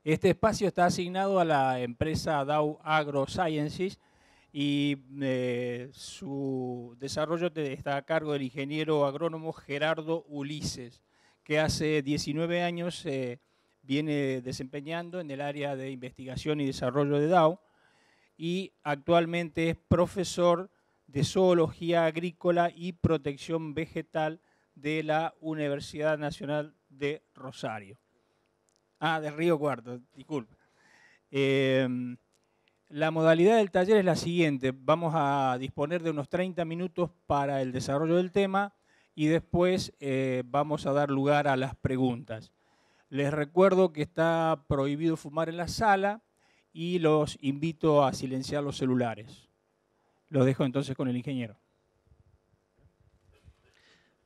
Este espacio está asignado a la empresa Dow AgroSciences y su desarrollo está a cargo del ingeniero agrónomo Gerardo Ulises, que hace 19 años viene desempeñando en el área de investigación y desarrollo de Dow y actualmente es profesor de zoología agrícola y protección vegetal de la Universidad Nacional de Rosario. De Río Cuarto, disculpe. La modalidad del taller es la siguiente. Vamos a disponer de unos 30 minutos para el desarrollo del tema y después vamos a dar lugar a las preguntas. Les recuerdo que está prohibido fumar en la sala y los invito a silenciar los celulares. Los dejo entonces con el ingeniero.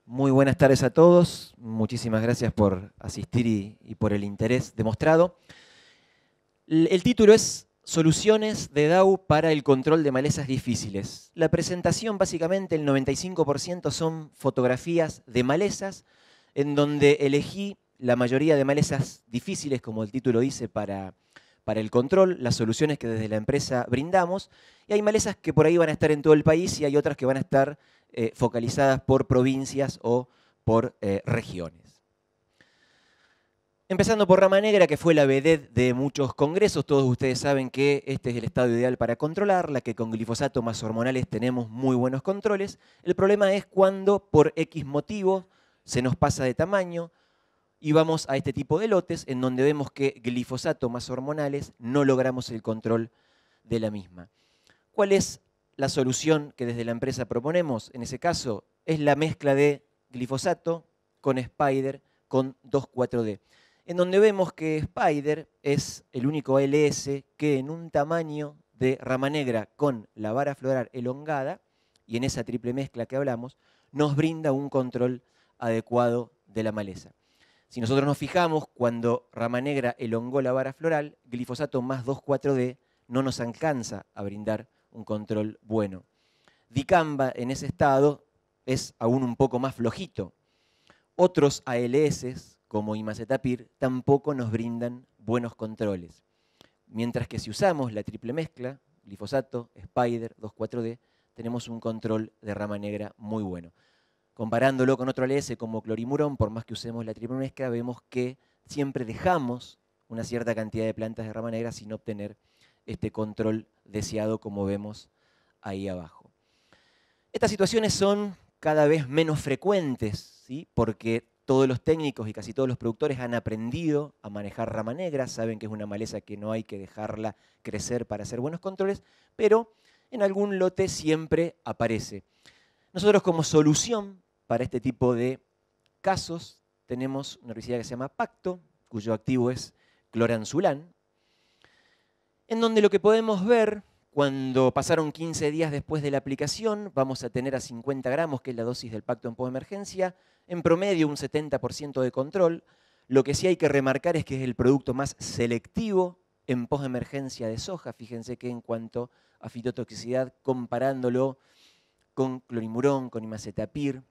Muy buenas tardes a todos. Muchísimas gracias por asistir y por el interés demostrado. El título es Soluciones de Dow para el control de malezas difíciles. La presentación, básicamente, el 95% son fotografías de malezas, en donde elegí la mayoría de malezas difíciles, como el título dice, para el control, las soluciones que desde la empresa brindamos. Y hay malezas que por ahí van a estar en todo el país y hay otras que van a estar focalizadas por provincias o por regiones. Empezando por rama negra, que fue la vedette de muchos congresos. Todos ustedes saben que este es el estado ideal para controlarla, que con glifosato más hormonales tenemos muy buenos controles. El problema es cuando por X motivo se nos pasa de tamaño y vamos a este tipo de lotes en donde vemos que glifosato más hormonales no logramos el control de la misma. ¿Cuál es la solución que desde la empresa proponemos? En ese caso es la mezcla de glifosato con Spider con 2,4-D. En donde vemos que Spider es el único ALS que en un tamaño de rama negra con la vara floral elongada, y en esa triple mezcla que hablamos, nos brinda un control adecuado de la maleza. Si nosotros nos fijamos, cuando rama negra elongó la vara floral, glifosato más 2,4-D no nos alcanza a brindar un control bueno. Dicamba en ese estado es aún un poco más flojito. Otros ALS, como Imacetapir, tampoco nos brindan buenos controles. Mientras que si usamos la triple mezcla, glifosato, Spider, 2,4-D, tenemos un control de rama negra muy bueno. Comparándolo con otro ALS como clorimurón, por más que usemos la triple mezcla, vemos que siempre dejamos una cierta cantidad de plantas de rama negra sin obtener este control deseado, como vemos ahí abajo. Estas situaciones son cada vez menos frecuentes, ¿sí? Porque todos los técnicos y casi todos los productores han aprendido a manejar rama negra, saben que es una maleza que no hay que dejarla crecer para hacer buenos controles, pero en algún lote siempre aparece. Nosotros como solución para este tipo de casos tenemos una herbicida que se llama Pacto, cuyo activo es cloranzulán, en donde lo que podemos ver cuando pasaron 15 días después de la aplicación, vamos a tener a 50 gramos, que es la dosis del Pacto en posemergencia, en promedio un 70% de control. Lo que sí hay que remarcar es que es el producto más selectivo en posemergencia de soja. Fíjense que en cuanto a fitotoxicidad, comparándolo con clorimurón, con Imacetapir,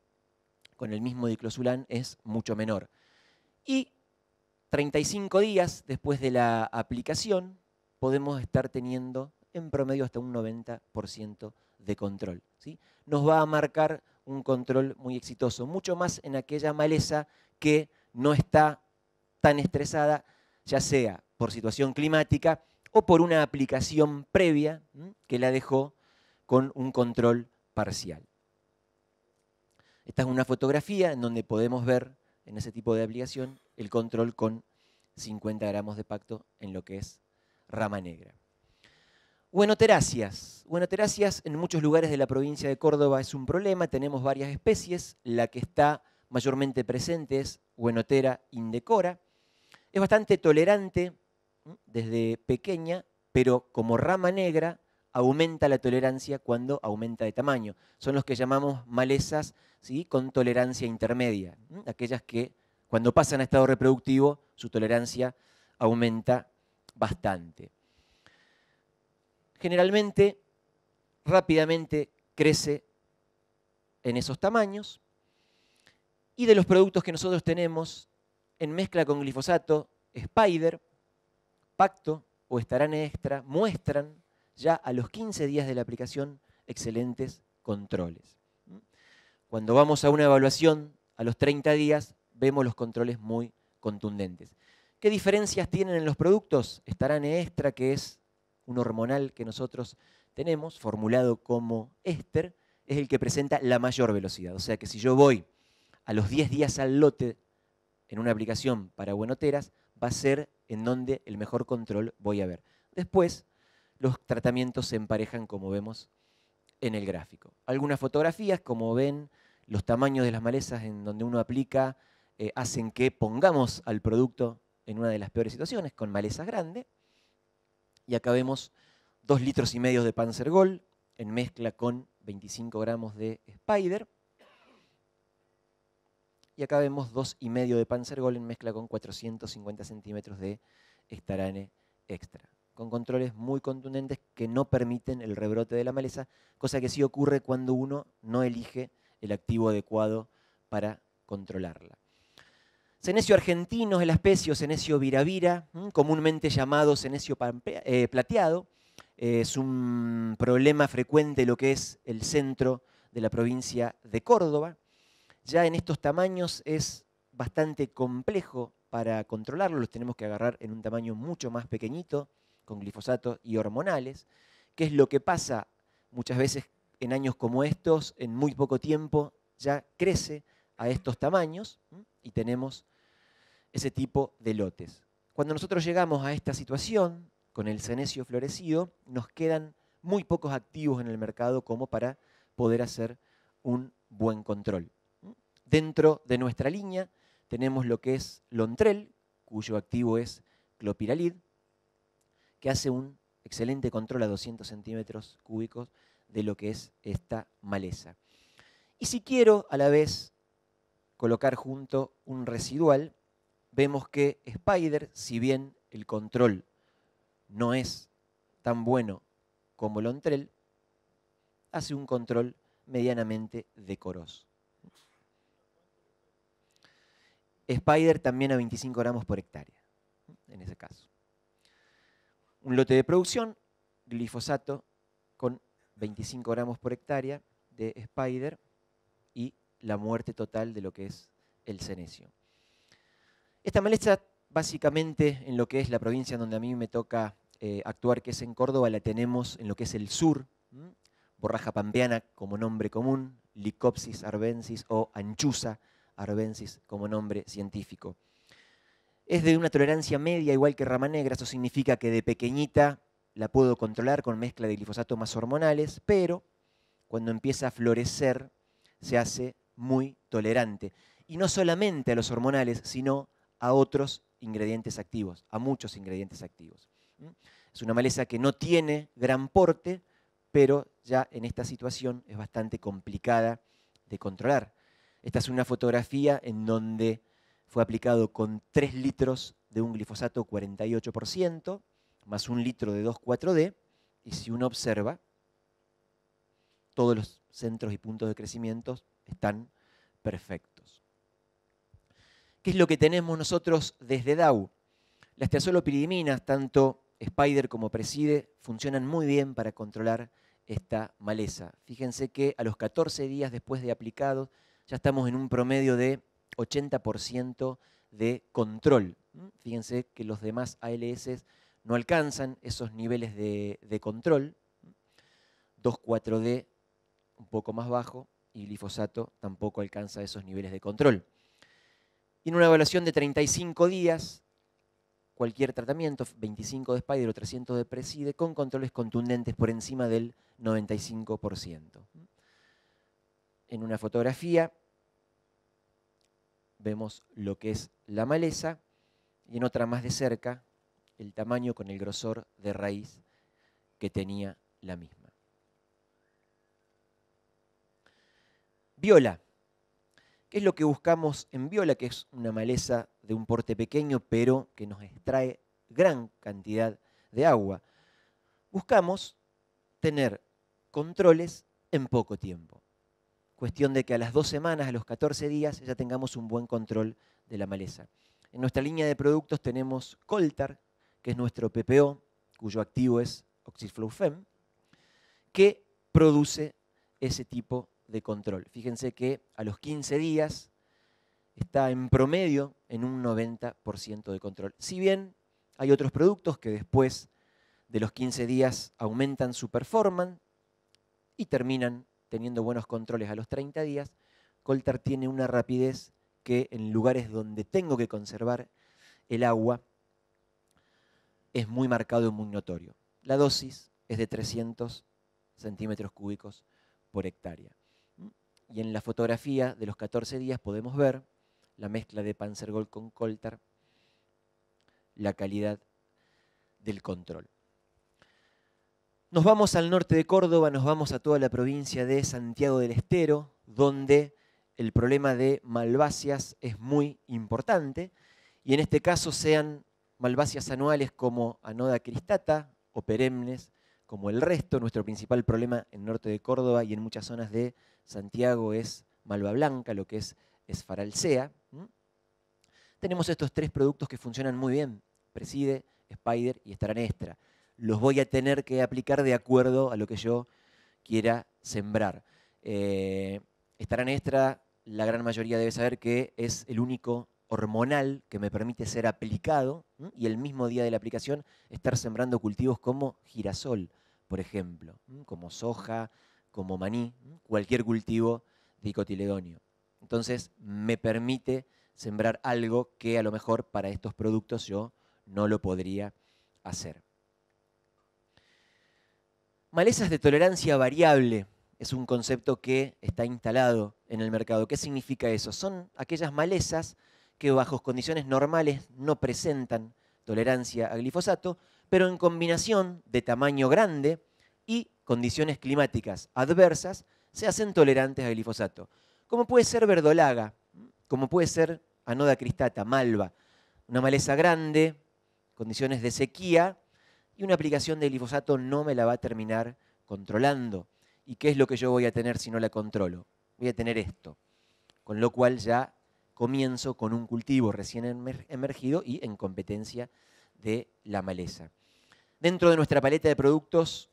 con el mismo diclosulán, es mucho menor. Y 35 días después de la aplicación, podemos estar teniendo en promedio hasta un 90% de control, ¿sí? Nos va a marcar un control muy exitoso, mucho más en aquella maleza que no está tan estresada, ya sea por situación climática o por una aplicación previa que la dejó con un control parcial. Esta es una fotografía en donde podemos ver en ese tipo de aplicación el control con 50 gramos de Pacto en lo que es rama negra. Huenoteráceas. Huenoteráceas en muchos lugares de la provincia de Córdoba es un problema, tenemos varias especies, la que está mayormente presente es Huenotera indecora. Es bastante tolerante desde pequeña, pero como rama negra aumenta la tolerancia cuando aumenta de tamaño. Son los que llamamos malezas, ¿sí?, con tolerancia intermedia, aquellas que cuando pasan a estado reproductivo su tolerancia aumenta bastante. Generalmente, rápidamente crece en esos tamaños. Y de los productos que nosotros tenemos en mezcla con glifosato, Spider, Pacto o Estarane Extra muestran ya a los 15 días de la aplicación excelentes controles. Cuando vamos a una evaluación a los 30 días, vemos los controles muy contundentes. ¿Qué diferencias tienen en los productos? Estarane Extra, que es un hormonal que nosotros tenemos, formulado como éster, es el que presenta la mayor velocidad. O sea que si yo voy a los 10 días al lote en una aplicación para buenoteras, va a ser en donde el mejor control voy a ver. Después, los tratamientos se emparejan como vemos en el gráfico. Algunas fotografías, como ven, los tamaños de las malezas en donde uno aplica hacen que pongamos al producto en una de las peores situaciones, con malezas grandes. Y acá vemos 2,5 litros de Panzergol en mezcla con 25 gramos de Spider. Y acá vemos 2,5 de Panzergol en mezcla con 450 centímetros de Estarane Extra, con controles muy contundentes que no permiten el rebrote de la maleza, cosa que sí ocurre cuando uno no elige el activo adecuado para controlarla. Senecio argentino es la especie, o Senecio viravira, comúnmente llamado Senecio plateado. Es un problema frecuente lo que es el centro de la provincia de Córdoba. Ya en estos tamaños es bastante complejo para controlarlo, los tenemos que agarrar en un tamaño mucho más pequeñito, con glifosato y hormonales. ¿Qué es lo que pasa? Muchas veces en años como estos, en muy poco tiempo, ya crece a estos tamaños y tenemos ese tipo de lotes. Cuando nosotros llegamos a esta situación, con el senecio florecido, nos quedan muy pocos activos en el mercado como para poder hacer un buen control. Dentro de nuestra línea tenemos lo que es Lontrel, cuyo activo es clopiralid, que hace un excelente control a 200 centímetros cúbicos de lo que es esta maleza. Y si quiero a la vez colocar junto un residual, vemos que Spider, si bien el control no es tan bueno como Lontrel, hace un control medianamente decoroso. Spider también a 25 gramos por hectárea, en ese caso. Un lote de producción, glifosato con 25 gramos por hectárea de Spider y la muerte total de lo que es el senecio. Esta maleza, básicamente, en lo que es la provincia donde a mí me toca actuar, que es en Córdoba, la tenemos en lo que es el sur, borraja pampeana como nombre común, Lycopsis arvensis o Anchusa arvensis como nombre científico. Es de una tolerancia media, igual que rama negra, eso significa que de pequeñita la puedo controlar con mezcla de glifosato más hormonales, pero cuando empieza a florecer se hace muy tolerante. Y no solamente a los hormonales, sino a otros ingredientes activos, a muchos ingredientes activos. Es una maleza que no tiene gran porte, pero ya en esta situación es bastante complicada de controlar. Esta es una fotografía en donde fue aplicado con 3 litros de un glifosato 48%, más 1 litro de 2,4-D, y si uno observa, todos los centros y puntos de crecimiento están perfectos. ¿Qué es lo que tenemos nosotros desde DAU? Las tiazolopyridiminas, tanto Spider como Preside, funcionan muy bien para controlar esta maleza. Fíjense que a los 14 días después de aplicado ya estamos en un promedio de 80% de control. Fíjense que los demás ALS no alcanzan esos niveles de control. 2,4-D un poco más bajo y glifosato tampoco alcanza esos niveles de control. Y en una evaluación de 35 días, cualquier tratamiento, 25 de Spider o 300 de Preside, con controles contundentes por encima del 95%. En una fotografía vemos lo que es la maleza y en otra más de cerca el tamaño con el grosor de raíz que tenía la misma. Viola. ¿Qué es lo que buscamos en Viola? Que es una maleza de un porte pequeño, pero que nos extrae gran cantidad de agua. Buscamos tener controles en poco tiempo. Cuestión de que a las 2 semanas, a los 14 días, ya tengamos un buen control de la maleza. En nuestra línea de productos tenemos Coltar, que es nuestro PPO, cuyo activo es oxiflurfem, que produce ese tipo de control. Fíjense que a los 15 días está en promedio en un 90% de control. Si bien hay otros productos que después de los 15 días aumentan su performance y terminan teniendo buenos controles a los 30 días, Coltar tiene una rapidez que en lugares donde tengo que conservar el agua es muy marcado y muy notorio. La dosis es de 300 centímetros cúbicos por hectárea. Y en la fotografía de los 14 días podemos ver la mezcla de Panzergold con Coltar, la calidad del control. Nos vamos al norte de Córdoba, nos vamos a toda la provincia de Santiago del Estero, donde el problema de malváceas es muy importante, y en este caso sean malváceas anuales como Anoda cristata o perennes como el resto. Nuestro principal problema en norte de Córdoba y en muchas zonas de Santiago es malva blanca, lo que es Esfaralcea. Tenemos estos tres productos que funcionan muy bien, Preside, Spider y Staranestra. Los voy a tener que aplicar de acuerdo a lo que yo quiera sembrar. Staranestra, la gran mayoría debe saber que es el único hormonal que me permite ser aplicado y el mismo día de la aplicación estar sembrando cultivos como girasol, por ejemplo, como soja, como maní, cualquier cultivo dicotiledóneo. Entonces me permite sembrar algo que a lo mejor para estos productos yo no lo podría hacer. Malezas de tolerancia variable es un concepto que está instalado en el mercado. ¿Qué significa eso? Son aquellas malezas que bajo condiciones normales no presentan tolerancia a glifosato, pero en combinación de tamaño grande y condiciones climáticas adversas se hacen tolerantes a glifosato. Como puede ser verdolaga, como puede ser Anoda cristata, malva, una maleza grande, condiciones de sequía, y una aplicación de glifosato no me la va a terminar controlando. ¿Y qué es lo que yo voy a tener si no la controlo? Voy a tener esto, con lo cual ya comienzo con un cultivo recién emergido y en competencia de la maleza. Dentro de nuestra paleta de productos,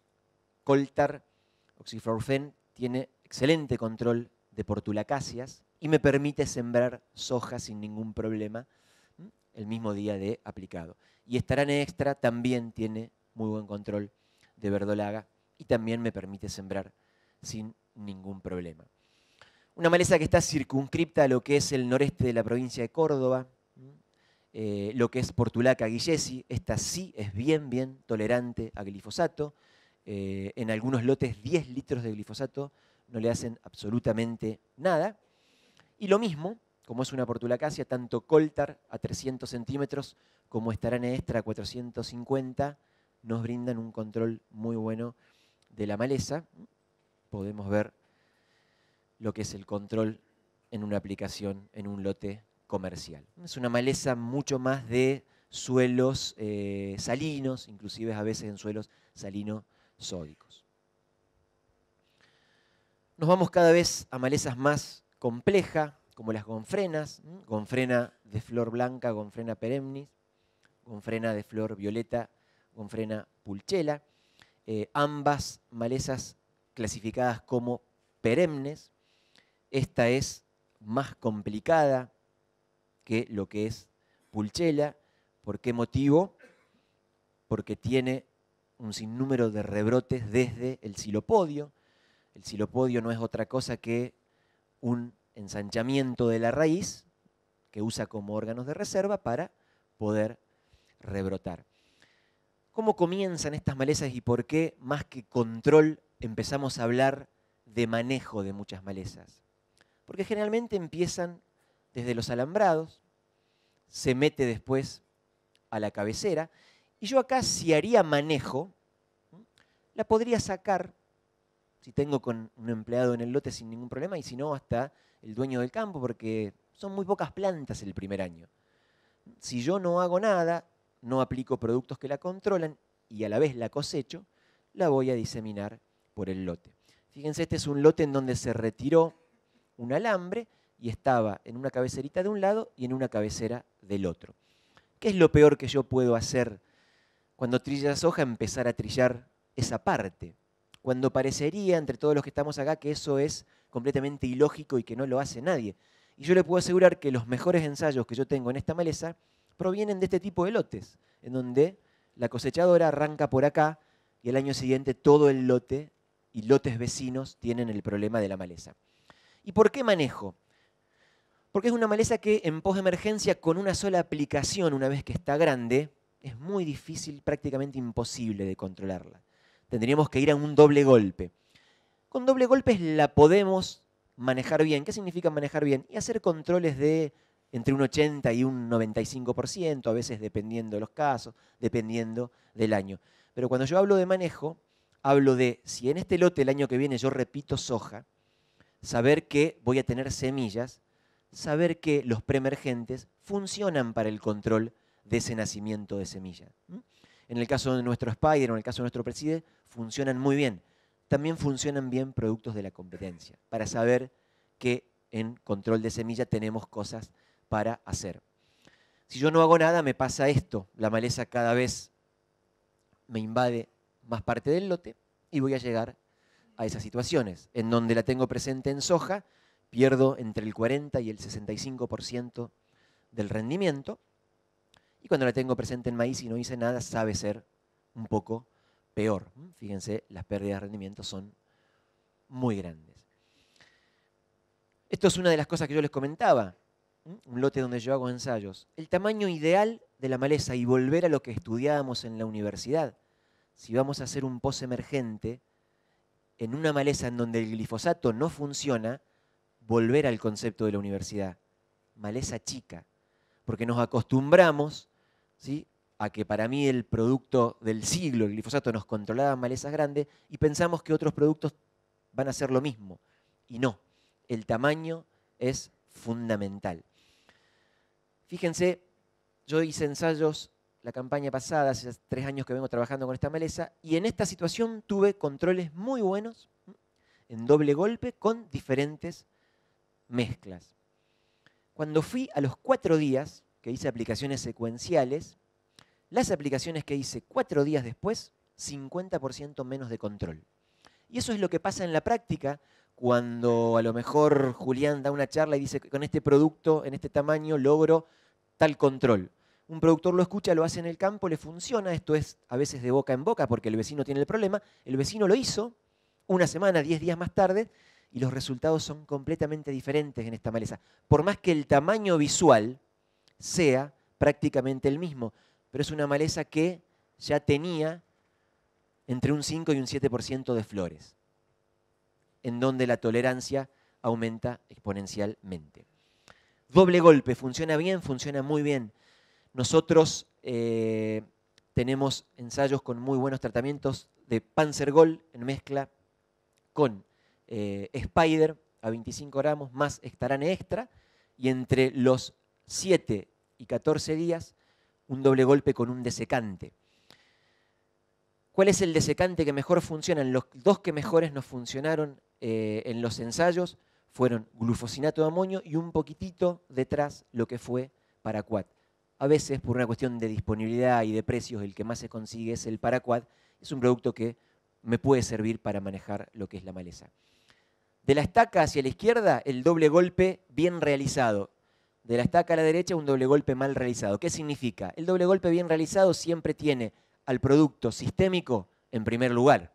Coltar oxiflurfem tiene excelente control de portulacáceas y me permite sembrar soja sin ningún problema el mismo día de aplicado. Y Staranestra también tiene muy buen control de verdolaga y también me permite sembrar sin ningún problema. Una maleza que está circunscripta a lo que es el noreste de la provincia de Córdoba, lo que es Portulaca guillesi, esta sí es bien tolerante a glifosato. En algunos lotes 10 litros de glifosato no le hacen absolutamente nada. Y lo mismo, como es una portulacácea, tanto Coltar a 300 centímetros como Staranestra a 450 nos brindan un control muy bueno de la maleza. Podemos ver lo que es el control en una aplicación en un lote comercial. Es una maleza mucho más de suelos salinos, inclusive a veces en suelos salino-sódicos. Nos vamos cada vez a malezas más complejas, como las gonfrenas, gonfrena de flor blanca, gonfrena perennis, gonfrena de flor violeta, gonfrena pulchela, ambas malezas clasificadas como perennes. Esta es más complicada que lo que es pulchela. ¿Por qué motivo? Porque tiene un sinnúmero de rebrotes desde el silopodio. El silopodio no es otra cosa que un ensanchamiento de la raíz que usa como órganos de reserva para poder rebrotar. ¿Cómo comienzan estas malezas y por qué, más que control, empezamos a hablar de manejo de muchas malezas? Porque generalmente empiezan desde los alambrados, se mete después a la cabecera, y yo acá si haría manejo, la podría sacar, si tengo con un empleado en el lote sin ningún problema, y si no hasta el dueño del campo, porque son muy pocas plantas el primer año. Si yo no hago nada, no aplico productos que la controlan y a la vez la cosecho, la voy a diseminar por el lote. Fíjense, este es un lote en donde se retiró un alambre y estaba en una cabecerita de un lado y en una cabecera del otro. ¿Qué es lo peor que yo puedo hacer cuando trilla soja, empezar a trillar esa parte. Cuando parecería, entre todos los que estamos acá, que eso es completamente ilógico y que no lo hace nadie. Y yo le puedo asegurar que los mejores ensayos que yo tengo en esta maleza provienen de este tipo de lotes, en donde la cosechadora arranca por acá y el año siguiente todo el lote y lotes vecinos tienen el problema de la maleza. ¿Y por qué manejo? Porque es una maleza que en posemergencia, con una sola aplicación, una vez que está grande, es muy difícil, prácticamente imposible de controlarla. Tendríamos que ir a un doble golpe. Con doble golpes la podemos manejar bien. ¿Qué significa manejar bien? Y hacer controles de entre un 80 y un 95%, a veces dependiendo de los casos, dependiendo del año. Pero cuando yo hablo de manejo, hablo de, si en este lote el año que viene yo repito soja, saber que voy a tener semillas, saber que los preemergentes funcionan para el control de ese nacimiento de semilla. En el caso de nuestro Spider o en el caso de nuestro Preside, funcionan muy bien. También funcionan bien productos de la competencia, para saber que en control de semilla tenemos cosas para hacer. Si yo no hago nada, me pasa esto. La maleza cada vez me invade más parte del lote y voy a llegar a esas situaciones. En donde la tengo presente en soja, pierdo entre el 40 y el 65% del rendimiento. Y cuando la tengo presente en maíz y no hice nada, sabe ser un poco peor. Fíjense, las pérdidas de rendimiento son muy grandes. Esto es una de las cosas que yo les comentaba. Un lote donde yo hago ensayos. El tamaño ideal de la maleza, y volver a lo que estudiábamos en la universidad. Si vamos a hacer un posemergente en una maleza en donde el glifosato no funciona, volver al concepto de la universidad. Maleza chica. Porque nos acostumbramos, ¿sí?, a que para mí el producto del siglo, el glifosato, nos controlaba malezas grandes y pensamos que otros productos van a hacer lo mismo. Y no, el tamaño es fundamental. Fíjense, yo hice ensayos la campaña pasada, hace 3 años que vengo trabajando con esta maleza, y en esta situación tuve controles muy buenos en doble golpe con diferentes mezclas. Cuando fui a los 4 días, que hice aplicaciones secuenciales, las aplicaciones que hice 4 días después, 50% menos de control. Y eso es lo que pasa en la práctica cuando a lo mejor Julián da una charla y dice que con este producto, en este tamaño, logro tal control. Un productor lo escucha, lo hace en el campo, le funciona, esto es a veces de boca en boca porque el vecino tiene el problema, el vecino lo hizo, una semana, 10 días más tarde, y los resultados son completamente diferentes en esta maleza. Por más que el tamaño visual sea prácticamente el mismo, pero es una maleza que ya tenía entre un 5 y un 7% de flores, en donde la tolerancia aumenta exponencialmente. Doble golpe, ¿funciona bien? Funciona muy bien.Nosotros tenemos ensayos con muy buenos tratamientos de Panzergol en mezcla con Spider a 25 gramos más Extarane Extra, y entre los 7 y 14 días un doble golpe con un desecante. ¿Cuál es el desecante que mejor funciona? Los 2 que mejores nos funcionaron en los ensayos fueron glufosinato de amonio y un poquitito detrás lo que fue Paraquat. A veces, por una cuestión de disponibilidad y de precios, el que más se consigue es el Paraquat. Es un producto que me puede servir para manejar lo que es la maleza. De la estaca hacia la izquierda, el doble golpe bien realizado. De la estaca a la derecha, un doble golpe mal realizado. ¿Qué significa? El doble golpe bien realizado siempre tiene al producto sistémico en primer lugar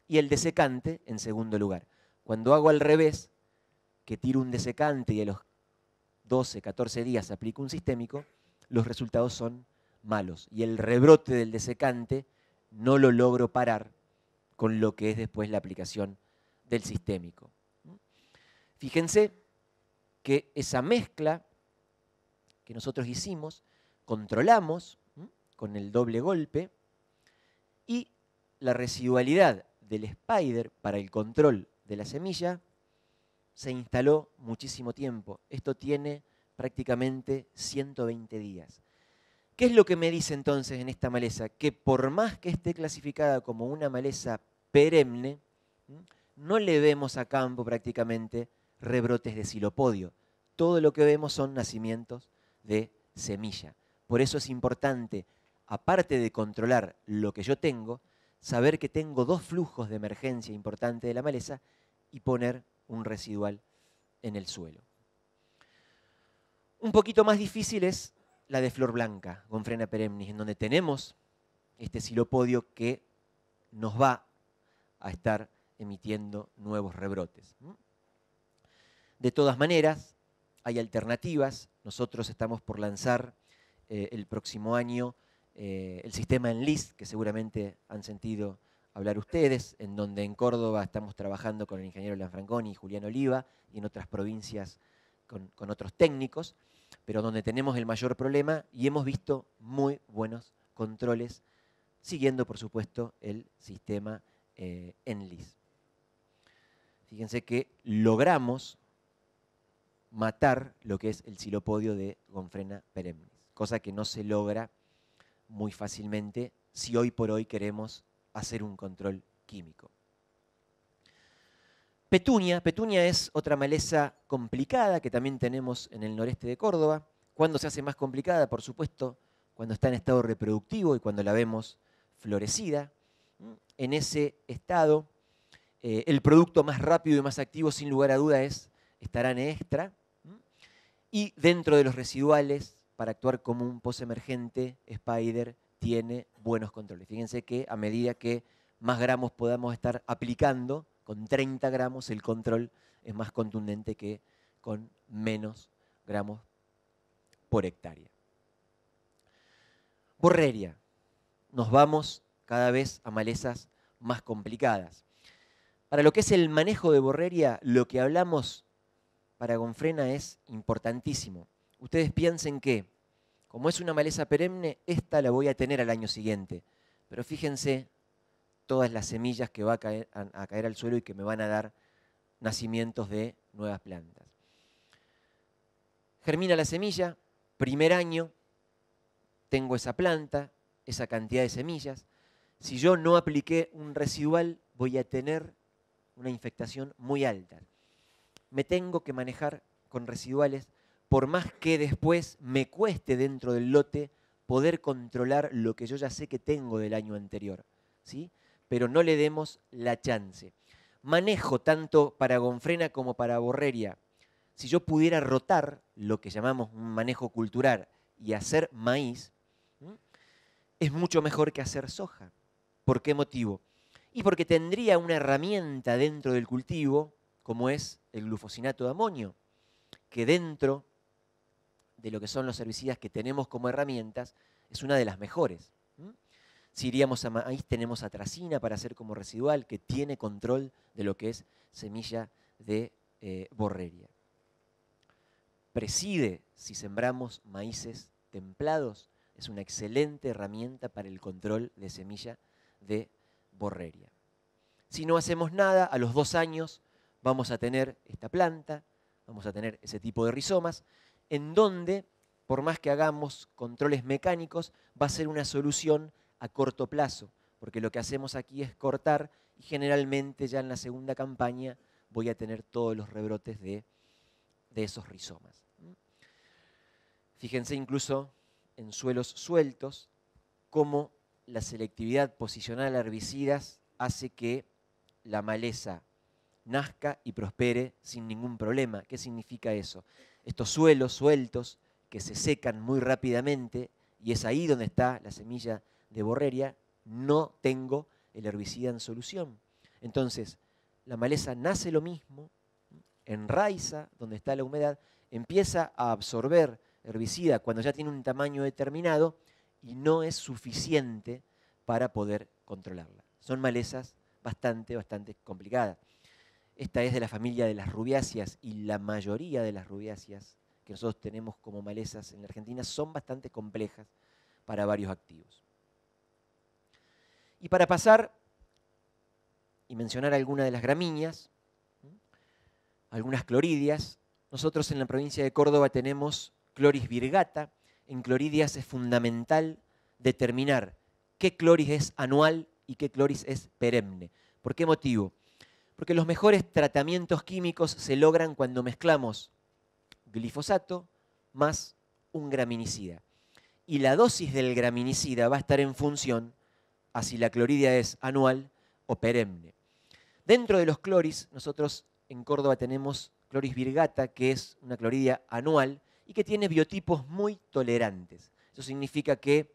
y el desecante en segundo lugar. Cuando hago al revés, que tiro un desecante y a los 12, 14 días aplico un sistémico, los resultados son malos. Y el rebrote del desecante no lo logro parar con lo que es después la aplicación del sistémico. Fíjense que esa mezcla que nosotros hicimos, controlamos con el doble golpe, y la residualidad del Spider para el control de la semilla se instaló muchísimo tiempo. Esto tiene prácticamente 120 días. ¿Qué es lo que me dice entonces en esta maleza? Que por más que esté clasificada como una maleza perenne, no le vemos a campo prácticamente rebrotes de silopodio. Todo lo que vemos son nacimientos de semilla. Por eso es importante aparte de controlar lo que yo tengo, saber que tengo 2 flujos de emergencia importantes de la maleza y poner un residual en el suelo. Un poquito más difícil es la de flor blanca, Gomphrena perennis, en donde tenemos este silopodio que nos va a estar emitiendo nuevos rebrotes. De todas maneras, hay alternativas. Nosotros estamos por lanzar el próximo año el sistema Enlist, que seguramente han sentido hablar ustedes, en donde en Córdoba estamos trabajando con el ingeniero Lanfranconi y Julián Oliva, y en otras provincias con otros técnicos, pero donde tenemos el mayor problema y hemos visto muy buenos controles, siguiendo por supuesto el sistema Enlist. Fíjense que logramos matar lo que es el silopodio de Gomphrena perennis, cosa que no se logra muy fácilmente si hoy por hoy queremos hacer un control químico. Petunia es otra maleza complicada que también tenemos en el noreste de Córdoba. ¿Cuándo se hace más complicada? Por supuesto, cuando está en estado reproductivo y cuando la vemos florecida. En ese estado, el producto más rápido y más activo, sin lugar a duda, es Starane extra. Y dentro de los residuales, para actuar como un posemergente, Spider tiene buenos controles. Fíjense que a medida que más gramos podamos estar aplicando, con 30 gramos el control es más contundente que con menos gramos por hectárea. Borreria. Nos vamos cada vez a malezas más complicadas. Para lo que es el manejo de Borreria, lo que hablamos para Gomphrena es importantísimo. Ustedes piensen que, como es una maleza perenne, esta la voy a tener al año siguiente. Pero fíjense todas las semillas que va a caer al suelo y que me van a dar nacimientos de nuevas plantas. Germina la semilla, primer año, tengo esa planta, esa cantidad de semillas. Si yo no apliqué un residual, voy a tener una infectación muy alta. Me tengo que manejar con residuales, por más que después me cueste dentro del lote poder controlar lo que yo ya sé que tengo del año anterior, ¿sí? Pero no le demos la chance. Manejo tanto para Gomphrena como para Borreria. Si yo pudiera rotar lo que llamamos un manejo cultural y hacer maíz, es mucho mejor que hacer soja. ¿Por qué motivo? Y porque tendría una herramienta dentro del cultivo, como es el glufosinato de amonio, que dentro de lo que son los herbicidas que tenemos como herramientas, es una de las mejores. Si iríamos a maíz, tenemos atracina para hacer como residual, que tiene control de lo que es semilla de Borreria. Preside, si sembramos maíces templados, es una excelente herramienta para el control de semilla de Borreria. Si no hacemos nada, a los 2 años vamos a tener esta planta, vamos a tener ese tipo de rizomas, en donde, por más que hagamos controles mecánicos, va a ser una solución a corto plazo, porque lo que hacemos aquí es cortar y generalmente ya en la segunda campaña voy a tener todos los rebrotes de esos rizomas. Fíjense incluso en suelos sueltos cómo la selectividad posicional a herbicidas hace que la maleza nazca y prospere sin ningún problema. ¿Qué significa eso? Estos suelos sueltos que se secan muy rápidamente, y es ahí donde está la semilla de Borreria, no tengo el herbicida en solución. Entonces, la maleza nace lo mismo, enraiza donde está la humedad, empieza a absorber herbicida cuando ya tiene un tamaño determinado y no es suficiente para poder controlarla. Son malezas bastante complicadas. Esta es de la familia de las rubiáceas y la mayoría de las rubiáceas que nosotros tenemos como malezas en la Argentina son bastante complejas para varios activos. Y para pasar y mencionar algunas de las gramíneas, algunas cloridias, nosotros en la provincia de Córdoba tenemos Cloris virgata. En cloridias es fundamental determinar qué cloris es anual y qué cloris es perenne. ¿Por qué motivo? Porque los mejores tratamientos químicos se logran cuando mezclamos glifosato más un graminicida. y la dosis del graminicida va a estar en función a si la cloridia es anual o perenne. Dentro de los cloris, nosotros en Córdoba tenemos cloris virgata, que es una cloridia anual y que tiene biotipos muy tolerantes. Eso significa que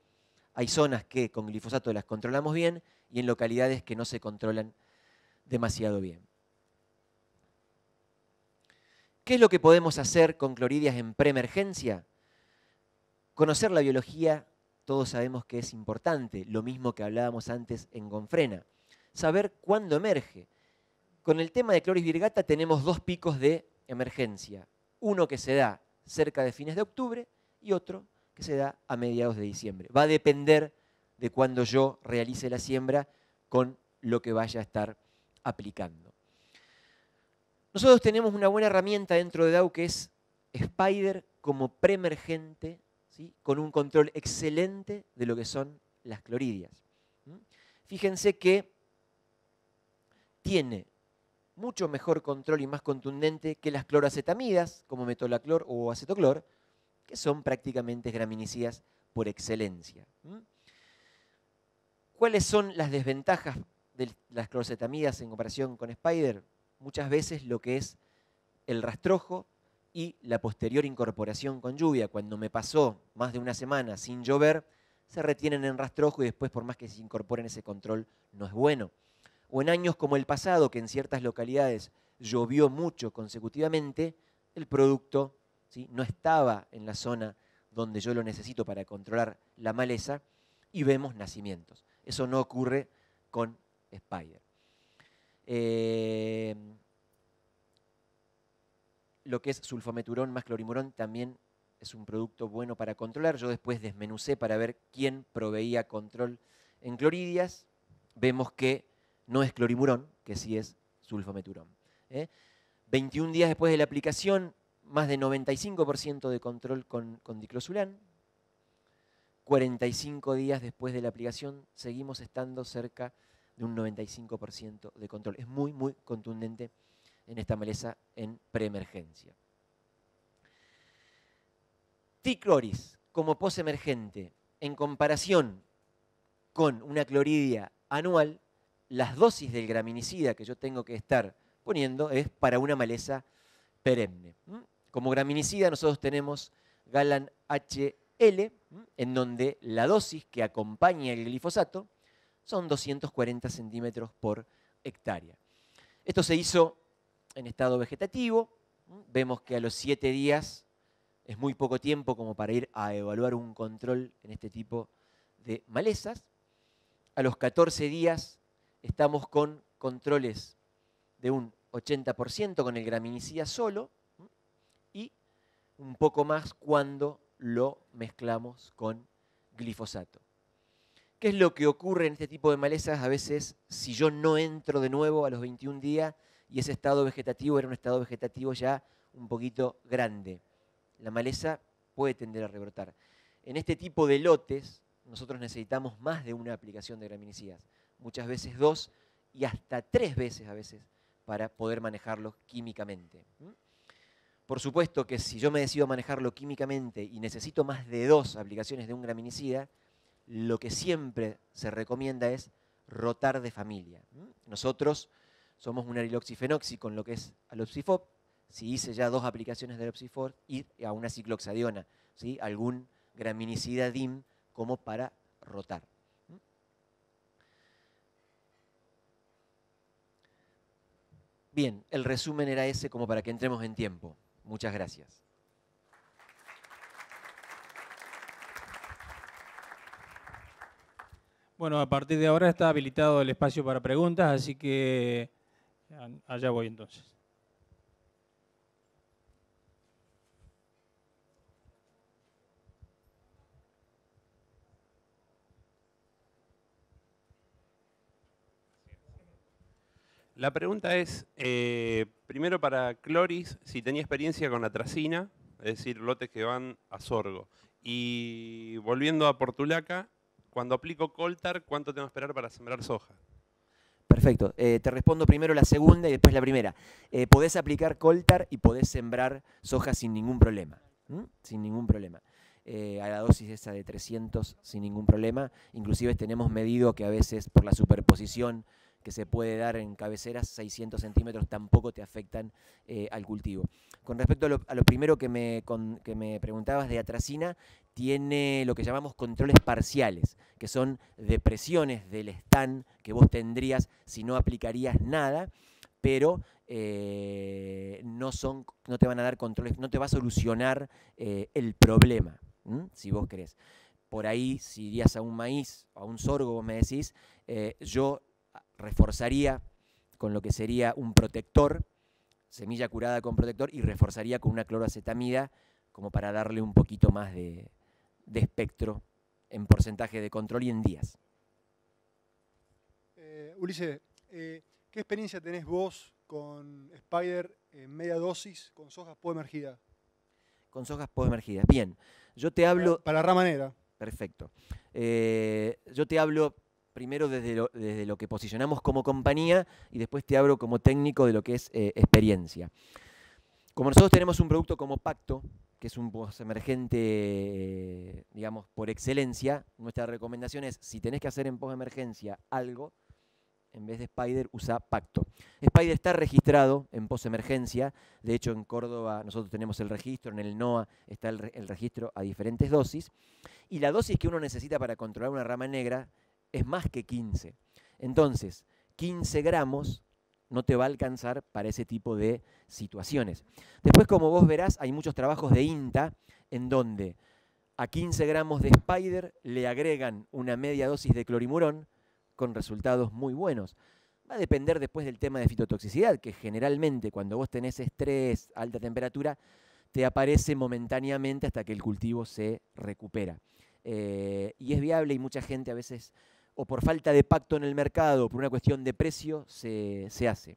hay zonas que con glifosato las controlamos bien y en localidades que no se controlan demasiado bien. ¿Qué es lo que podemos hacer con cloridias en preemergencia? Conocer la biología, todos sabemos que es importante, lo mismo que hablábamos antes en Gonfrena. Saber cuándo emerge. Con el tema de cloris virgata tenemos dos picos de emergencia. Uno que se da cerca de fines de octubre y otro que se da a mediados de diciembre. Va a depender de cuándo yo realice la siembra con lo que vaya a estar aplicando. Nosotros tenemos una buena herramienta dentro de DAO que es Spider como preemergente, ¿sí? Con un control excelente de lo que son las cloridias. Fíjense que tiene mucho mejor control y más contundente que las cloroacetamidas, como metolaclor o acetoclor, que son prácticamente graminicidas por excelencia. ¿Cuáles son las desventajas de las cloroacetamidas en comparación con Spider? Muchas veces lo que es el rastrojo y la posterior incorporación con lluvia. Cuando me pasó más de una semana sin llover, se retienen en rastrojo y después, por más que se incorporen, ese control no es bueno. O en años como el pasado, que en ciertas localidades llovió mucho consecutivamente, el producto, ¿sí?, no estaba en la zona donde yo lo necesito para controlar la maleza y vemos nacimientos. Eso no ocurre con Spider. Lo que es sulfometurón más clorimurón también es un producto bueno para controlar. Yo después desmenucé para ver quién proveía control en cloridias. Vemos que no es clorimurón, que sí es sulfometurón. 21 días después de la aplicación, más de 95% de control con diclosulán. 45 días después de la aplicación, seguimos estando cerca de un 95% de control. Es muy, muy contundente en esta maleza en preemergencia. Tricloris como posemergente, en comparación con una cloridia anual, las dosis del graminicida que yo tengo que estar poniendo es para una maleza perenne. Como graminicida nosotros tenemos Galan HL, en donde la dosis que acompaña el glifosato son 240 centímetros por hectárea. Esto se hizo en estado vegetativo. Vemos que a los 7 días es muy poco tiempo como para ir a evaluar un control en este tipo de malezas. A los 14 días estamos con controles de un 80% con el graminicida solo y un poco más cuando lo mezclamos con glifosato. ¿Qué es lo que ocurre en este tipo de malezas? A veces, si yo no entro de nuevo a los 21 días y ese estado vegetativo era un estado vegetativo ya un poquito grande, la maleza puede tender a rebrotar. En este tipo de lotes, nosotros necesitamos más de una aplicación de graminicidas, muchas veces 2 y hasta 3 veces a veces para poder manejarlos químicamente. Por supuesto que si yo me decido manejarlo químicamente y necesito más de 2 aplicaciones de un graminicida, lo que siempre se recomienda es rotar de familia. Nosotros somos un ariloxifenoxi con lo que es alopsifop. Si hice ya 2 aplicaciones de alopsifop, ir a una cicloxadiona, ¿sí?, algún graminicida DIM como para rotar. Bien, el resumen era ese como para que entremos en tiempo. Muchas gracias. Bueno, a partir de ahora está habilitado el espacio para preguntas, así que allá voy entonces. La pregunta es, primero para Cloris, si tenía experiencia con atracina, es decir, lotes que van a sorgo. Y volviendo a Portulaca, cuando aplico Coltar, ¿cuánto tengo que esperar para sembrar soja? Perfecto. Te respondo primero la segunda y después la primera. Podés aplicar Coltar y podés sembrar soja sin ningún problema. Sin ningún problema. a la dosis esa de 300 sin ningún problema. Inclusive tenemos medido que a veces por la superposición que se puede dar en cabeceras, 600 centímetros tampoco te afectan al cultivo. Con respecto a lo primero que me preguntabas de atracina, tiene lo que llamamos controles parciales, que son depresiones del stand que vos tendrías si no aplicarías nada, pero no te van a dar controles, no te va a solucionar el problema, si vos querés. Por ahí, si irías a un maíz o a un sorgo, vos me decís, yo reforzaría con lo que sería un protector, semilla curada con protector, y reforzaría con una cloroacetamida como para darle un poquito más de espectro en porcentaje de control y en días. Ulises, ¿qué experiencia tenés vos con Spider en media dosis con soja poemergida? Con sojas poemergidas. Bien, yo te hablo... Para rama negra. Perfecto. Yo te hablo primero desde lo que posicionamos como compañía y después te hablo como técnico de lo que es experiencia. Como nosotros tenemos un producto como Pacto, que es un postemergente, digamos, por excelencia, nuestra recomendación es, si tenés que hacer en postemergencia algo, en vez de Spider, usa Pacto. Spider está registrado en postemergencia, de hecho en Córdoba nosotros tenemos el registro, en el NOA está el registro a diferentes dosis, y la dosis que uno necesita para controlar una rama negra es más que 15. Entonces, 15 gramos no te va a alcanzar para ese tipo de situaciones. Después, como vos verás, hay muchos trabajos de INTA en donde a 15 gramos de Spider le agregan una media dosis de clorimurón con resultados muy buenos. Va a depender después del tema de fitotoxicidad, que generalmente cuando vos tenés estrés, alta temperatura, te aparece momentáneamente hasta que el cultivo se recupera. Y es viable y mucha gente a veces, o por falta de Pacto en el mercado, o por una cuestión de precio, se hace.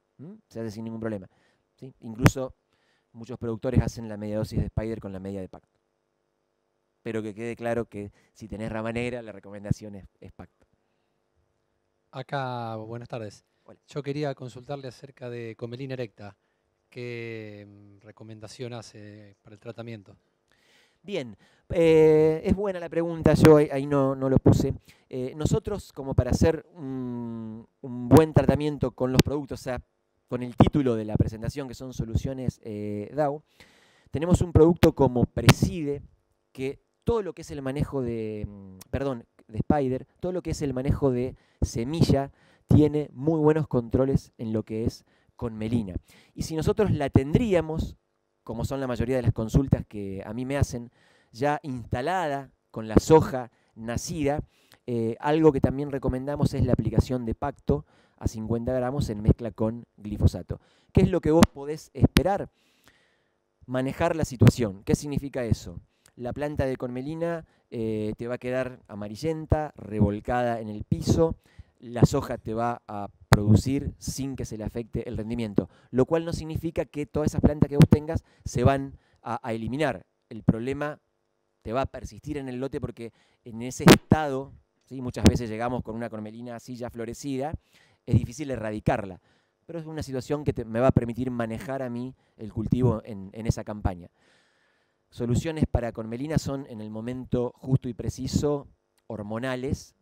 Se hace sin ningún problema, ¿sí? Incluso muchos productores hacen la media dosis de Spider con la media de Pacto. Pero que quede claro que si tenés rama negra, la recomendación es Pacto. Acá, buenas tardes. Hola. Yo quería consultarle acerca de Comelina erecta. ¿Qué recomendación hace para el tratamiento? Bien, es buena la pregunta, yo ahí no lo puse. Nosotros, como para hacer un buen tratamiento con los productos, o sea, con el título de la presentación, que son soluciones DAO, tenemos un producto como Preside, que todo lo que es el manejo de Spider, todo lo que es el manejo de semilla, tiene muy buenos controles en lo que es con melina. Y si nosotros la tendríamos, como son la mayoría de las consultas que a mí me hacen, ya instalada con la soja nacida, algo que también recomendamos es la aplicación de Pacto a 50 gramos en mezcla con glifosato. ¿Qué es lo que vos podés esperar? Manejar la situación. ¿Qué significa eso? La planta de conmelina te va a quedar amarillenta, revolcada en el piso, la soja te va a producir sin que se le afecte el rendimiento, lo cual no significa que todas esas plantas que vos tengas se van a eliminar. El problema te va a persistir en el lote porque en ese estado, ¿sí? Muchas veces llegamos con una conmelina así ya florecida, es difícil erradicarla, pero es una situación que me va a permitir manejar a mí el cultivo en esa campaña. Soluciones para conmelina son en el momento justo y preciso, hormonales,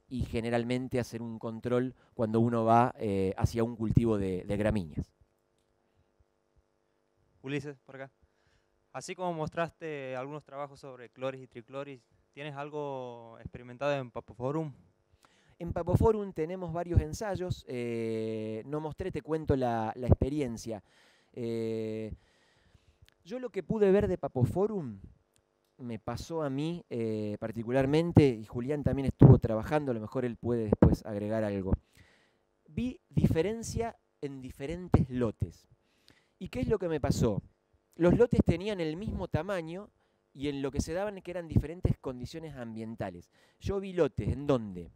y generalmente hacer un control cuando uno va hacia un cultivo de gramíneas. Ulises, por acá. Así como mostraste algunos trabajos sobre cloris y tricloris, ¿tienes algo experimentado en Papoforum? En Papoforum tenemos varios ensayos, no mostré, te cuento la experiencia. Yo lo que pude ver de Papoforum me pasó a mí particularmente, y Julián también estuvo trabajando, a lo mejor él puede después agregar algo. Vi diferencia en diferentes lotes. ¿Y qué es lo que me pasó? Los lotes tenían el mismo tamaño y en lo que se daban que eran diferentes condiciones ambientales. Yo vi lotes en donde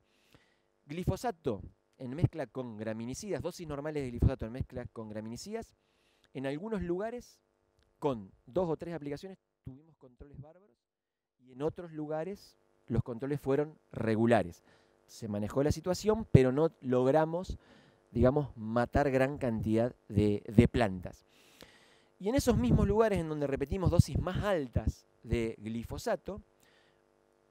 glifosato en mezcla con graminicidas, dosis normales de glifosato en mezcla con graminicidas, en algunos lugares con 2 o 3 aplicaciones tuvimos controles bárbaros y en otros lugares los controles fueron regulares. Se manejó la situación, pero no logramos, digamos, matar gran cantidad de plantas. Y en esos mismos lugares en donde repetimos dosis más altas de glifosato,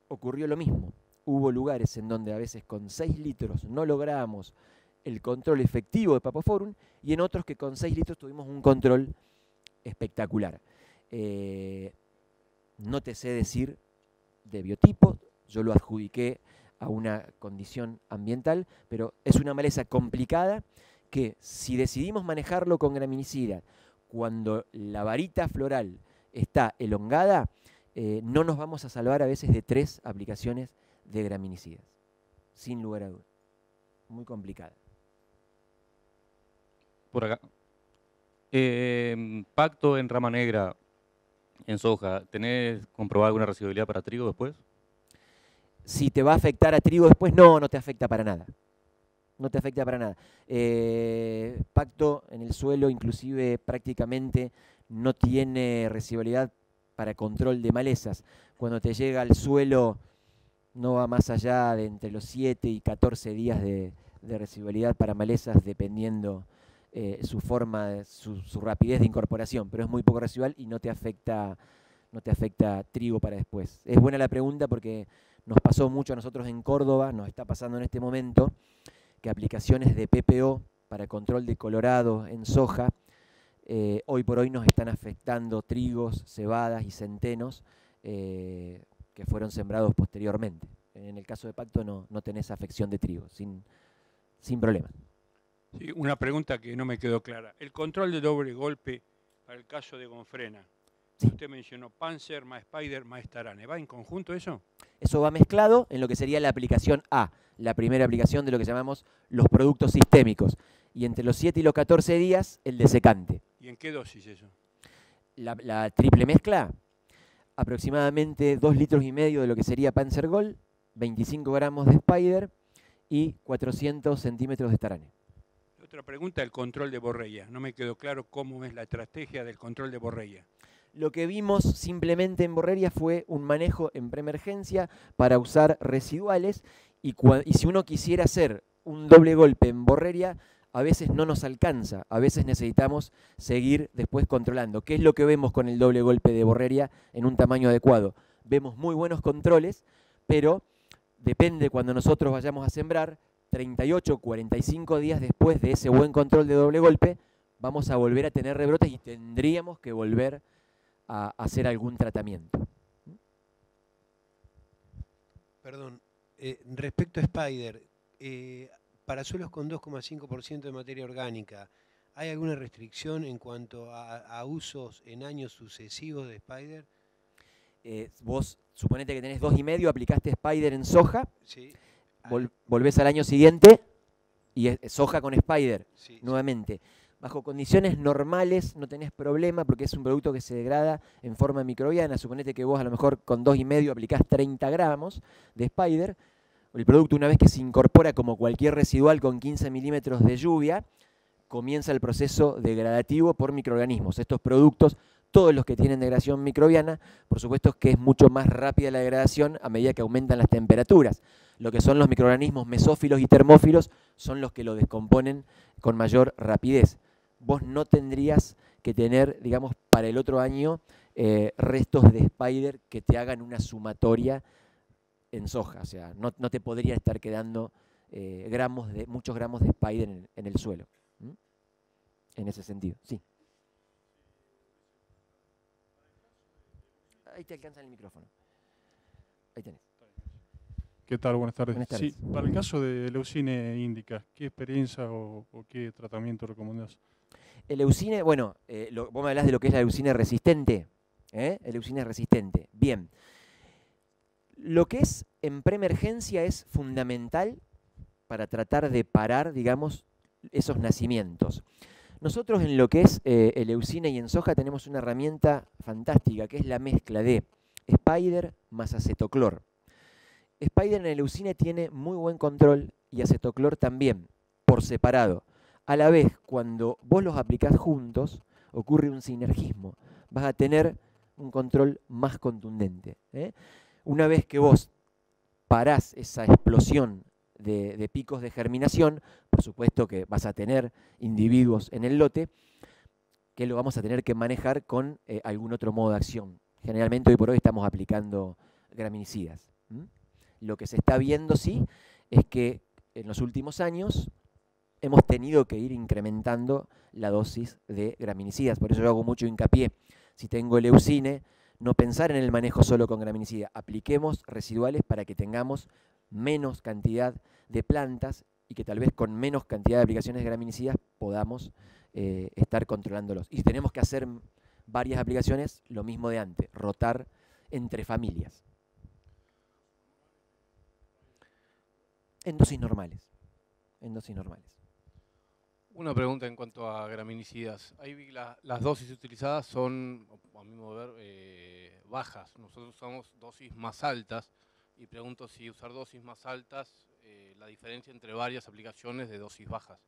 ocurrió lo mismo. Hubo lugares en donde a veces con 6 litros no logramos el control efectivo de Papaforum y en otros que con 6 litros tuvimos un control espectacular. No te sé decir de biotipo, yo lo adjudiqué a una condición ambiental, pero es una maleza complicada que si decidimos manejarlo con graminicida, cuando la varita floral está elongada, no nos vamos a salvar a veces de 3 aplicaciones de graminicidas, sin lugar a dudas. Muy complicada. Por acá. Pacto en rama negra, en soja, ¿tenés comprobada alguna residuabilidad para trigo después? Si te va a afectar a trigo después, no, no te afecta para nada. No te afecta para nada. Pacto en el suelo inclusive prácticamente no tiene residuabilidad para control de malezas. Cuando te llega al suelo no va más allá de entre los 7 y 14 días de residuabilidad para malezas dependiendo su forma, su rapidez de incorporación, pero es muy poco residual y no te afecta trigo para después. Es buena la pregunta porque nos pasó mucho a nosotros en Córdoba, nos está pasando en este momento, que aplicaciones de PPO para control de colorado en soja, hoy por hoy nos están afectando trigos, cebadas y centenos que fueron sembrados posteriormente. En el caso de Pacto no tenés afección de trigo, sin problema. Sí, una pregunta que no me quedó clara. El control de doble golpe para el caso de Gonfrena. Sí. Usted mencionó Panzer, más Spider, más Tarane. ¿Va en conjunto eso? Eso va mezclado en lo que sería la aplicación A, la primera aplicación de lo que llamamos los productos sistémicos. Y entre los 7 y los 14 días, el desecante. ¿Y en qué dosis eso? La triple mezcla, aproximadamente 2,5 litros de lo que sería Panzer Gold, 25 gramos de Spider y 400 centímetros de Tarane. Otra pregunta, el control de borreya. No me quedó claro cómo es la estrategia del control de borreya. Lo que vimos simplemente en borreria fue un manejo en preemergencia para usar residuales y si uno quisiera hacer un doble golpe en borreria, a veces no nos alcanza, a veces necesitamos seguir después controlando. ¿Qué es lo que vemos con el doble golpe de borreria en un tamaño adecuado? Vemos muy buenos controles, pero depende cuando nosotros vayamos a sembrar, 38, 45 días después de ese buen control de doble golpe, vamos a volver a tener rebrotes y tendríamos que volver a hacer algún tratamiento. Perdón, respecto a Spider, para suelos con 2,5% de materia orgánica, ¿hay alguna restricción en cuanto a usos en años sucesivos de Spider? Vos suponete que tenés 2,5, aplicaste Spider en soja, Sí. volvés al año siguiente y es soja con Spider Sí, nuevamente. Bajo condiciones normales no tenés problema porque es un producto que se degrada en forma microbiana. Suponete que vos a lo mejor con 2,5 aplicás 30 gramos de Spider. El producto, una vez que se incorpora como cualquier residual con 15 milímetros de lluvia, comienza el proceso degradativo por microorganismos. Estos productos, todos los que tienen degradación microbiana, por supuesto que es mucho más rápida la degradación a medida que aumentan las temperaturas. Lo que son los microorganismos mesófilos y termófilos son los que lo descomponen con mayor rapidez. Vos no tendrías que tener, digamos, para el otro año restos de Spider que te hagan una sumatoria en soja. O sea, no te podría estar quedando muchos gramos de Spider en el suelo. ¿Mm? En ese sentido, sí. Ahí te alcanza el micrófono. Ahí tenés. ¿Qué tal? Buenas tardes. Buenas tardes. Sí, para el caso de Leucine índica, ¿qué experiencia o qué tratamiento recomendás? El Leucine, bueno, vos me hablás de lo que es la Leucine resistente. El Leucine resistente. Bien. Lo que es en preemergencia es fundamental para tratar de parar, digamos, esos nacimientos. Nosotros en lo que es el Leucine y en soja tenemos una herramienta fantástica, que es la mezcla de Spider más acetoclor. Spider en el Leucine tiene muy buen control y acetoclor también, por separado. A la vez, cuando vos los aplicás juntos, ocurre un sinergismo. Vas a tener un control más contundente. Una vez que vos parás esa explosión de picos de germinación, por supuesto que vas a tener individuos en el lote que lo vamos a tener que manejar con algún otro modo de acción. Generalmente hoy por hoy estamos aplicando graminicidas. ¿Mm? Lo que se está viendo, sí, es que en los últimos años hemos tenido que ir incrementando la dosis de graminicidas. Por eso yo hago mucho hincapié. Si tengo leucine, no pensar en el manejo solo con graminicida. Apliquemos residuales para que tengamos menos cantidad de plantas y que tal vez con menos cantidad de aplicaciones de graminicidas podamos estar controlándolos. Y si tenemos que hacer varias aplicaciones, lo mismo de antes, rotar entre familias. En dosis normales. En dosis normales. Una pregunta en cuanto a graminicidas. Ahí las dosis utilizadas son, a mi modo de ver, bajas. Nosotros usamos dosis más altas y pregunto si usar dosis más altas, la diferencia entre varias aplicaciones de dosis bajas.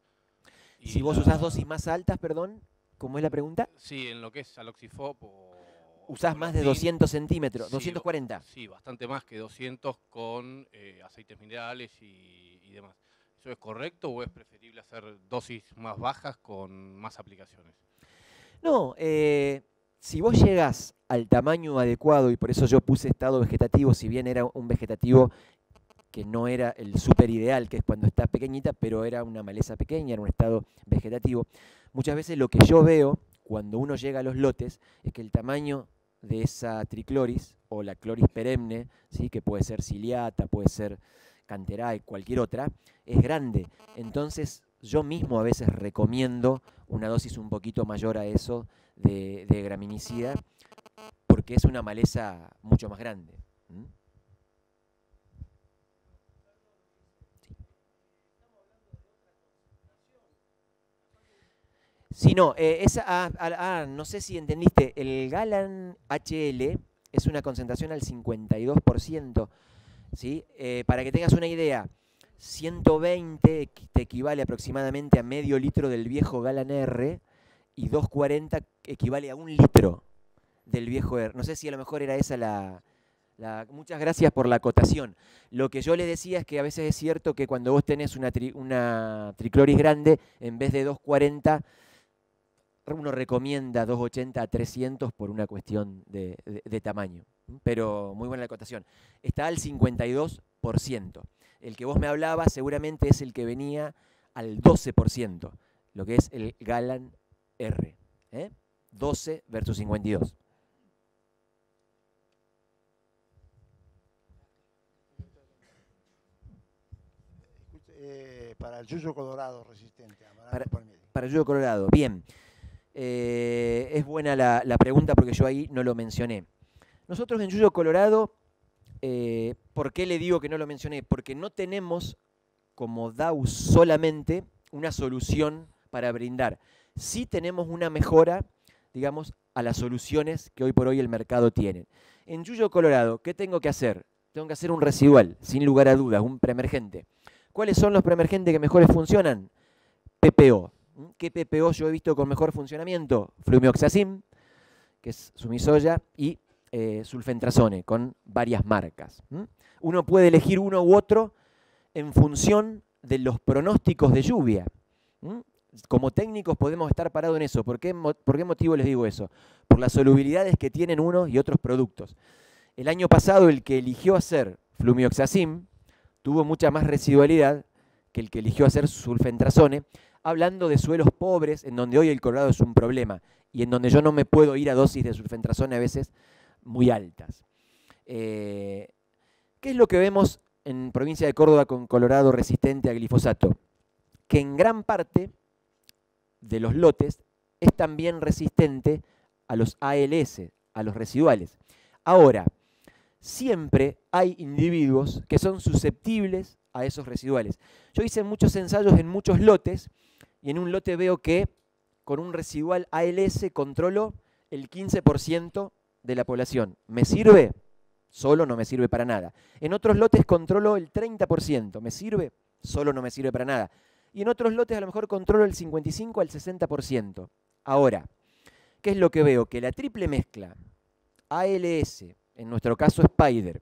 Y si vos usás dosis más altas, perdón, ¿cómo es la pregunta? Sí, en lo que es aloxifop o... ¿Usás más de 200 centímetros? Sí, 240. Sí, bastante más que 200 con aceites minerales y demás. ¿Eso es correcto o es preferible hacer dosis más bajas con más aplicaciones? No, si vos llegás al tamaño adecuado, y por eso yo puse estado vegetativo, si bien era un vegetativo que no era el súper ideal, que es cuando está pequeñita, pero era una maleza pequeña, era un estado vegetativo. Muchas veces lo que yo veo cuando uno llega a los lotes es que el tamaño de esa tricloris o la cloris perenne, ¿sí? Que puede ser ciliata, puede ser canterae, cualquier otra, es grande. Entonces yo mismo a veces recomiendo una dosis un poquito mayor a eso de graminicida porque es una maleza mucho más grande. ¿Mm? Sí, no, no sé si entendiste, el Galan HL es una concentración al 52%, ¿sí? Para que tengas una idea, 120 te equivale aproximadamente a medio litro del viejo Galan R y 240 equivale a 1 litro del viejo R. No sé si a lo mejor era esa muchas gracias por la acotación. Lo que yo le decía es que a veces es cierto que cuando vos tenés una tricloris grande, en vez de 240, uno recomienda 280 a 300 por una cuestión de tamaño. Pero muy buena la acotación. Está al 52%. El que vos me hablabas seguramente es el que venía al 12%, lo que es el Galan R. 12 versus 52. Para el yuyo colorado resistente. Para el yuyo colorado, bien. Es buena la pregunta porque yo ahí no lo mencioné. Nosotros en yuyo colorado, ¿por qué le digo que no lo mencioné? Porque no tenemos como DAO solamente una solución para brindar. Sí tenemos una mejora, digamos, a las soluciones que hoy por hoy el mercado tiene. En yuyo colorado, ¿qué tengo que hacer? Tengo que hacer un residual, sin lugar a dudas, un preemergente. ¿Cuáles son los preemergentes que mejores funcionan? PPO. ¿Qué PPO yo he visto con mejor funcionamiento? Flumioxazim, que es Sumisoya, y sulfentrazone, con varias marcas. Uno puede elegir uno u otro en función de los pronósticos de lluvia. Como técnicos podemos estar parados en eso. ¿Por qué motivo les digo eso? Por las solubilidades que tienen unos y otros productos. El año pasado el que eligió hacer Flumioxazim tuvo mucha más residualidad que el que eligió hacer sulfentrazone, hablando de suelos pobres, en donde hoy el colorado es un problema, y en donde yo no me puedo ir a dosis de sulfentrazone a veces muy altas. ¿Qué es lo que vemos en provincia de Córdoba con colorado resistente a glifosato? Que en gran parte de los lotes es también resistente a los ALS, a los residuales. Ahora, siempre hay individuos que son susceptibles a esos residuales. Yo hice muchos ensayos en muchos lotes y en un lote veo que con un residual ALS controlo el 15% de la población. ¿Me sirve? Solo no me sirve para nada. En otros lotes controlo el 30%. ¿Me sirve? Solo no me sirve para nada. Y en otros lotes a lo mejor controlo el 55 al 60%. Ahora, ¿qué es lo que veo? Que la triple mezcla ALS, en nuestro caso Spider,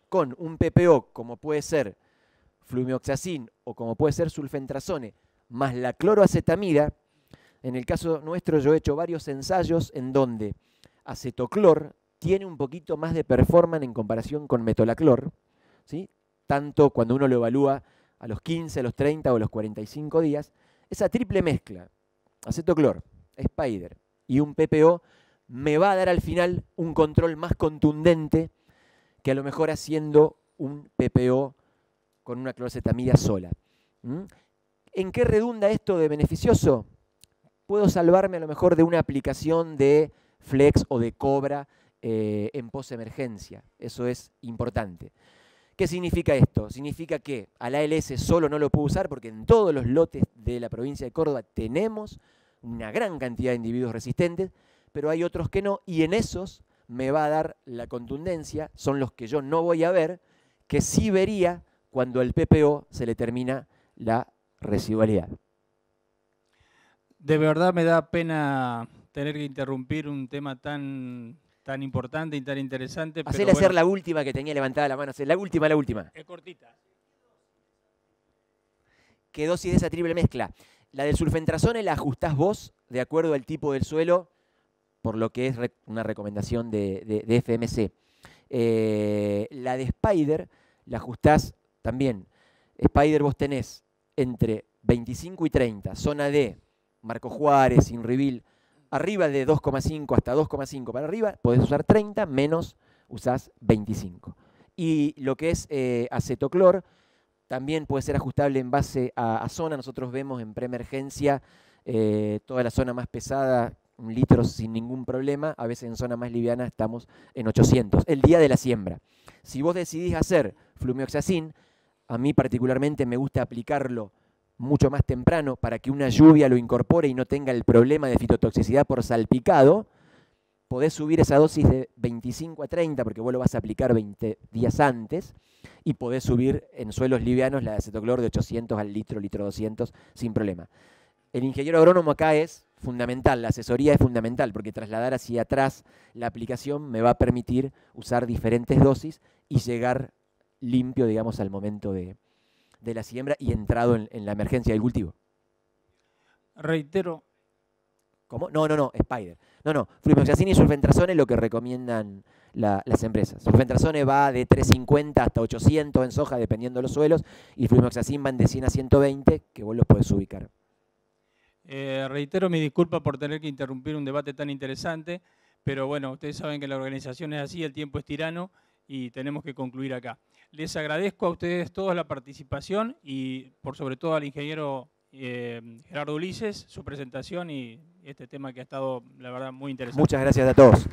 con un PPO como puede ser flumioxazin o como puede ser sulfentrazone, más la cloroacetamida, en el caso nuestro yo he hecho varios ensayos en donde acetoclor tiene un poquito más de performance en comparación con metolaclor, ¿sí? Tanto cuando uno lo evalúa a los 15, a los 30 o a los 45 días, esa triple mezcla, acetoclor, Spider y un PPO, me va a dar al final un control más contundente que a lo mejor haciendo un PPO con una clorcetamida sola. ¿En qué redunda esto de beneficioso? Puedo salvarme a lo mejor de una aplicación de Flex o de Cobra en posemergencia. Eso es importante. ¿Qué significa esto? Significa que al ALS solo no lo puedo usar porque en todos los lotes de la provincia de Córdoba tenemos una gran cantidad de individuos resistentes, pero hay otros que no, y en esos me va a dar la contundencia, son los que yo no voy a ver, que sí vería cuando al PPO se le termina la residualidad. De verdad me da pena tener que interrumpir un tema tan importante y tan interesante. Hacele pero hacer bueno, la última que tenía levantada la mano. La última. es cortita. ¿Qué dosis de esa triple mezcla? La del sulfentrazone la ajustás vos de acuerdo al tipo del suelo, por lo que es una recomendación de FMC. La de Spider la ajustás también. Spider vos tenés entre 25 y 30, zona D, Marco Juárez, Inrivil, arriba de 2,5 hasta 2,5 para arriba, podés usar 30, menos usás 25. Y lo que es acetoclor también puede ser ajustable en base a zona. Nosotros vemos en preemergencia toda la zona más pesada, 1 litro sin ningún problema. A veces en zona más liviana estamos en 800, el día de la siembra. Si vos decidís hacer flumioxacin, a mí particularmente me gusta aplicarlo mucho más temprano para que una lluvia lo incorpore y no tenga el problema de fitotoxicidad por salpicado. Podés subir esa dosis de 25 a 30 porque vos lo vas a aplicar 20 días antes, y podés subir en suelos livianos la de acetoclor de 800 al litro 200 sin problema. El ingeniero agrónomo acá es fundamental, la asesoría es fundamental porque trasladar hacia atrás la aplicación me va a permitir usar diferentes dosis y llegar limpio, digamos, al momento de la siembra y entrado en la emergencia del cultivo. Reitero. ¿Cómo? No, Spider. No, flumioxacin y sulfentrazone es lo que recomiendan las empresas. Sulfentrazone va de 350 hasta 800 en soja, dependiendo de los suelos, y flumioxacin van de 100 a 120, que vos los podés ubicar. Reitero mi disculpa por tener que interrumpir un debate tan interesante, pero bueno, ustedes saben que la organización es así, el tiempo es tirano y tenemos que concluir acá. Les agradezco a ustedes todos la participación y por sobre todo al ingeniero Gerardo Ulises, su presentación y este tema que ha estado, la verdad, muy interesante. Muchas gracias a todos.